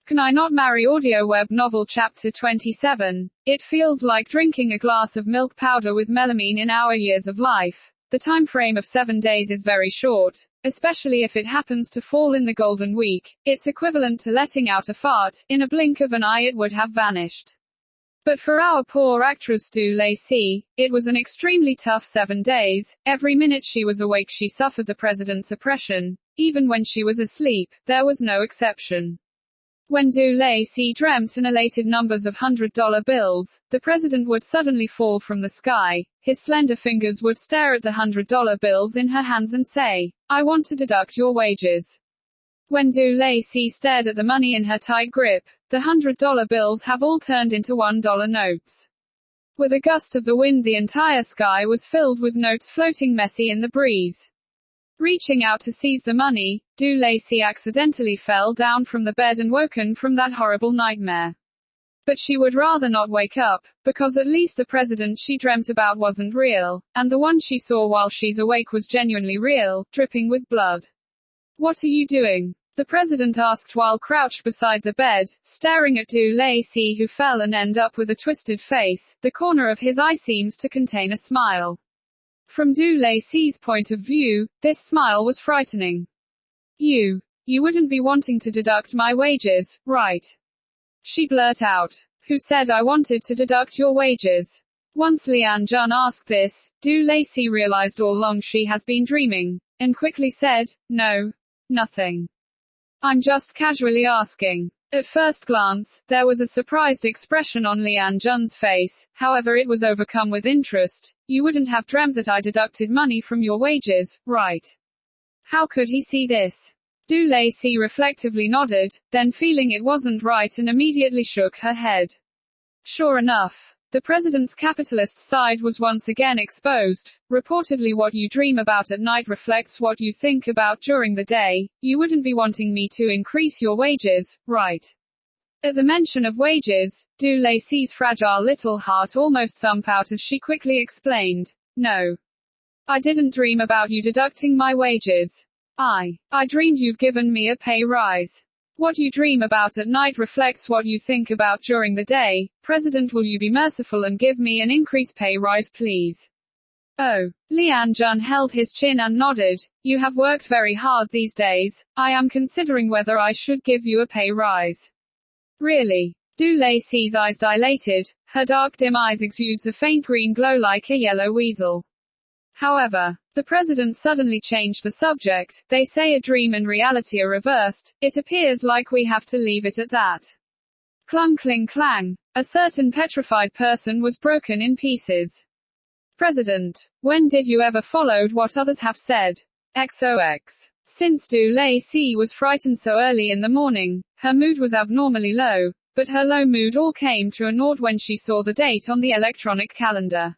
Can I Not Marry audio web novel chapter 27. It feels like drinking a glass of milk powder with melamine in our years of life. The time frame of 7 days is very short, especially if it happens to fall in the golden week. It's equivalent to letting out a fart. In a blink of an eye it would have vanished. But for our poor actress Du Lacey, it was an extremely tough 7 days. Every minute she was awake she suffered the president's oppression. Even when she was asleep, there was no exception. When Du Lacey dreamt and elated numbers of $100 bills, the president would suddenly fall from the sky. His slender fingers would stare at the $100 bills in her hands and say, "I want to deduct your wages." When Du Lacey stared at the money in her tight grip, the $100 bills have all turned into $1 notes. With a gust of the wind the entire sky was filled with notes floating messy in the breeze. Reaching out to seize the money, Du Lacey accidentally fell down from the bed and woken from that horrible nightmare. But she would rather not wake up, because at least the president she dreamt about wasn't real, and the one she saw while she's awake was genuinely real, dripping with blood. "What are you doing?" the president asked while crouched beside the bed, staring at Du Lacey, who fell and ended up with a twisted face. The corner of his eye seems to contain a smile. From Du Lacey's point of view, this smile was frightening. You wouldn't be wanting to deduct my wages, right?" she blurted out. "Who said I wanted to deduct your wages?" Once Lian Jun asked this, Du Lacey realized all along she has been dreaming, and quickly said, "No, nothing. I'm just casually asking." At first glance, there was a surprised expression on Lian Jun's face, however it was overcome with interest. "You wouldn't have dreamt that I deducted money from your wages, right?" How could he see this? Du Lacey reflectively nodded, then feeling it wasn't right and immediately shook her head. Sure enough, the president's capitalist side was once again exposed. Reportedly, what you dream about at night reflects what you think about during the day. You wouldn't be wanting me to increase your wages, right? At the mention of wages, Du Lacey's fragile little heart almost thumped out as she quickly explained, "No. I didn't dream about you deducting my wages. I dreamed you've given me a pay rise. What you dream about at night reflects what you think about during the day. President, will you be merciful and give me an increased pay rise, please?" "Oh." Lian Jun held his chin and nodded. "You have worked very hard these days. I am considering whether I should give you a pay rise." "Really?" Du Lacey's eyes dilated. Her dark dim eyes exudes a faint green glow like a yellow weasel. However, the president suddenly changed the subject. "They say a dream and reality are reversed. It appears like we have to leave it at that." Clung cling clang. A certain petrified person was broken in pieces. "President, when did you ever followed what others have said?" XOX. Since Du Lacey was frightened so early in the morning, her mood was abnormally low, but her low mood all came to a naught when she saw the date on the electronic calendar.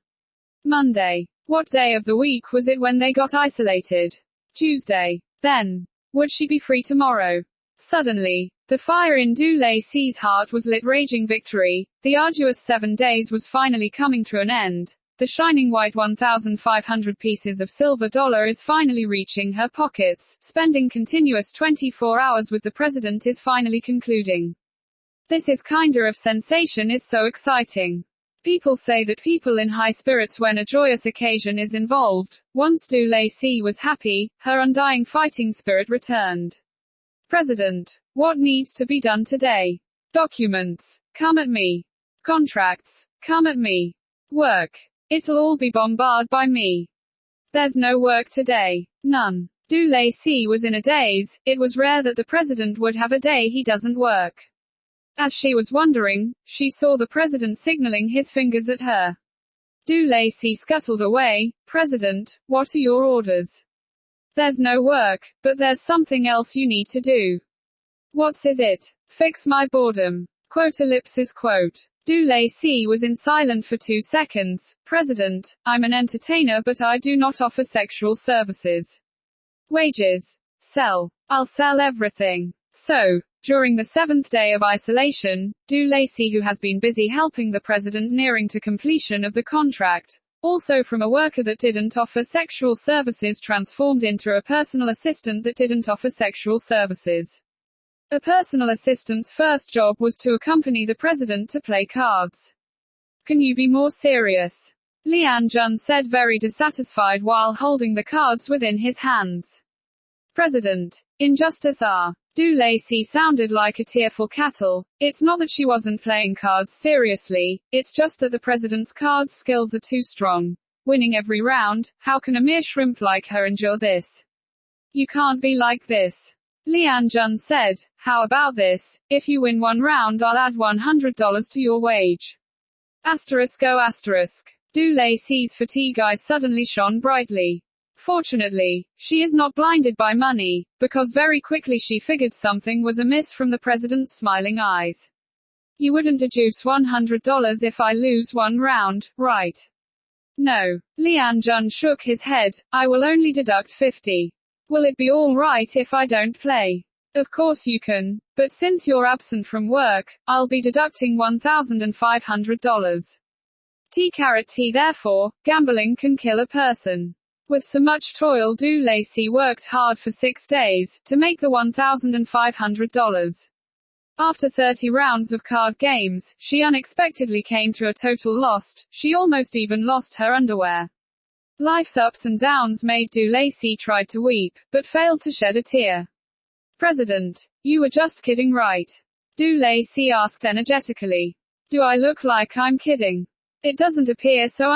Monday. What day of the week was it when they got isolated? Tuesday. Then, would she be free tomorrow? Suddenly, the fire in Du Lacey's heart was lit, raging victory. The arduous 7 days was finally coming to an end. The shining white 1,500 pieces of silver dollar is finally reaching her pockets. Spending continuous 24 hours with the president is finally concluding. This is kinder of sensation is so exciting. People say that people in high spirits when a joyous occasion is involved. Once Du Lacey was happy, her undying fighting spirit returned. "President, what needs to be done today?" "Documents. Come at me. Contracts. Come at me. Work. It'll all be bombarded by me. There's no work today. None." Du Lacey was in a daze. It was rare that the president would have a day he doesn't work. As she was wondering, she saw the president signaling his fingers at her. Du Lacey scuttled away. "President, what are your orders?" "There's no work, but there's something else you need to do." "What's is it?" "Fix my boredom." Quote ellipsis quote. Du Lacey was in silent for 2 seconds. "President, I'm an entertainer but I do not offer sexual services." "Wages. Sell. I'll sell everything." So, during the 7th day of isolation, Du Lacey, who has been busy helping the president nearing to completion of the contract, also from a worker that didn't offer sexual services transformed into a personal assistant that didn't offer sexual services. A personal assistant's first job was to accompany the president to play cards. Can you be more serious? Lian Jun said, very dissatisfied while holding the cards within his hands. President. Injustice ah. Du Lacey sounded like a tearful cattle. It's not that she wasn't playing cards seriously, it's just that the president's card skills are too strong. Winning every round, how can a mere shrimp like her endure this? You can't be like this. Lian Jun said, how about this? If you win one round, I'll add $100 to your wage. Asterisk oh asterisk. Du Lacey's fatigue eyes suddenly shone brightly. Fortunately, she is not blinded by money, because very quickly she figured something was amiss from the president's smiling eyes. You wouldn't deduce $100 if I lose one round, right? No. Lian Jun shook his head, I will only deduct 50. Will it be all right if I don't play? Of course you can, but since you're absent from work, I'll be deducting $1,500. T therefore, gambling can kill a person. With so much toil, Du Lacey worked hard for 6 days, to make the $1,500. After 30 rounds of card games, she unexpectedly came to a total loss. She almost even lost her underwear. Life's ups and downs made Du Lacey try to weep, but failed to shed a tear. President, you were just kidding, right? Du Lacey asked energetically. Do I look like I'm kidding? It doesn't appear so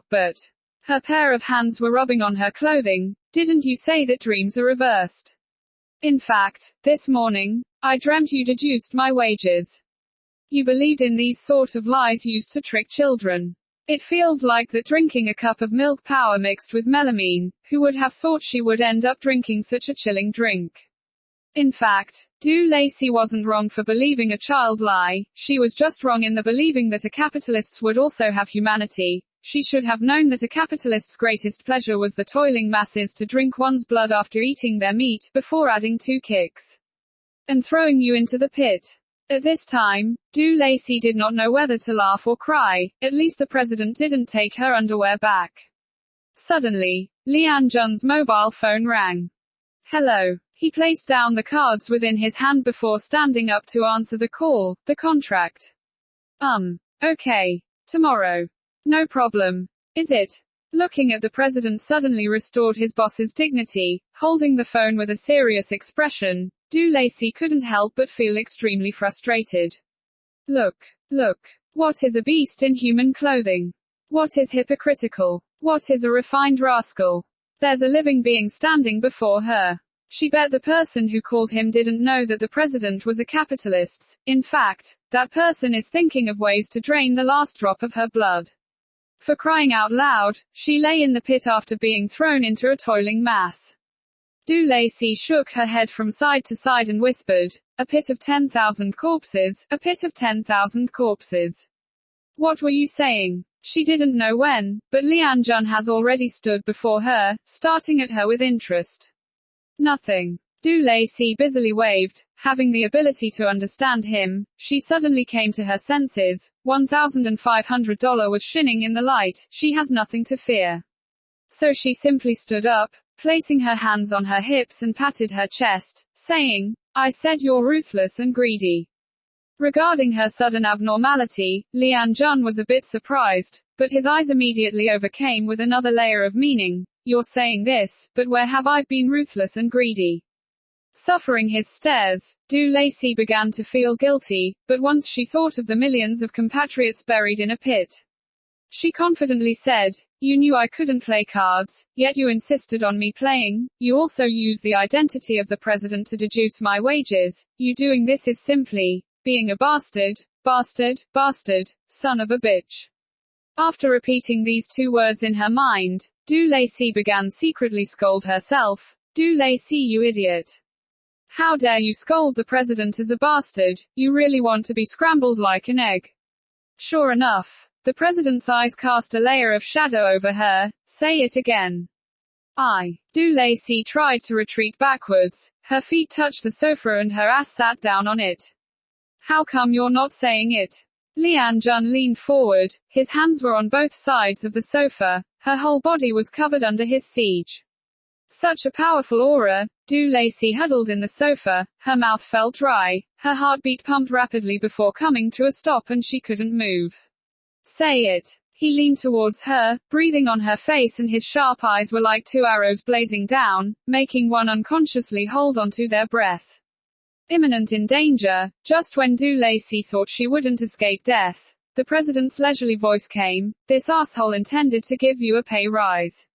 but. Her pair of hands were rubbing on her clothing. Didn't you say that dreams are reversed? In fact, this morning, I dreamt you deduced my wages. You believed in these sort of lies used to trick children. It feels like that drinking a cup of milk powder mixed with melamine. Who would have thought she would end up drinking such a chilling drink? In fact, Du Lacey wasn't wrong for believing a child lie, she was just wrong in the believing that a capitalist would also have humanity. She should have known that a capitalist's greatest pleasure was the toiling masses to drink one's blood after eating their meat, before adding 2 kicks. And throwing you into the pit. At this time, Du Lacey did not know whether to laugh or cry, at least the president didn't take her underwear back. Suddenly, Lian Jun's mobile phone rang. Hello. He placed down the cards within his hand before standing up to answer the call. The contract. Okay. Tomorrow. No problem. Is it? Looking at the president suddenly restored his boss's dignity, holding the phone with a serious expression. Du Lacey couldn't help but feel extremely frustrated. Look. What is a beast in human clothing? What is hypocritical? What is a refined rascal? There's a living being standing before her. She bet the person who called him didn't know that the president was a capitalist. In fact, that person is thinking of ways to drain the last drop of her blood. For crying out loud, she lay in the pit after being thrown into a toiling mass. Du Lacey shook her head from side to side and whispered, a pit of 10,000 corpses, a pit of 10,000 corpses. What were you saying? She didn't know when, but Lian Jun has already stood before her, starting at her with interest. Nothing. Du Lacey busily waved. Having the ability to understand him, she suddenly came to her senses. $1,500 was shining in the light. She has nothing to fear. So she simply stood up, placing her hands on her hips and patted her chest, saying, I said you're ruthless and greedy. Regarding her sudden abnormality, Lian Jun was a bit surprised, but his eyes immediately overcame with another layer of meaning. You're saying this, but where have I been ruthless and greedy? Suffering his stares, Du Lacey began to feel guilty, but once she thought of the millions of compatriots buried in a pit. She confidently said, you knew I couldn't play cards, yet you insisted on me playing. You also use the identity of the president to deduce my wages. You doing this is simply being a bastard, son of a bitch. After repeating these 2 words in her mind, Du Lacey began secretly scold herself. Du Lacey, you idiot. How dare you scold the president as a bastard? You really want to be scrambled like an egg. Sure enough, the president's eyes cast a layer of shadow over her. Say it again. Du Lacey tried to retreat backwards. Her feet touched the sofa and her ass sat down on it. How come you're not saying it? Lian Jun leaned forward. His hands were on both sides of the sofa. Her whole body was covered under his siege. Such a powerful aura. Du Lacey huddled in the sofa, her mouth felt dry, her heartbeat pumped rapidly before coming to a stop and she couldn't move. Say it. He leaned towards her, breathing on her face, and his sharp eyes were like two arrows blazing down, making one unconsciously hold onto their breath. Imminent in danger, just when Du Lacey thought she wouldn't escape death, the president's leisurely voice came, "This asshole intended to give you a pay rise.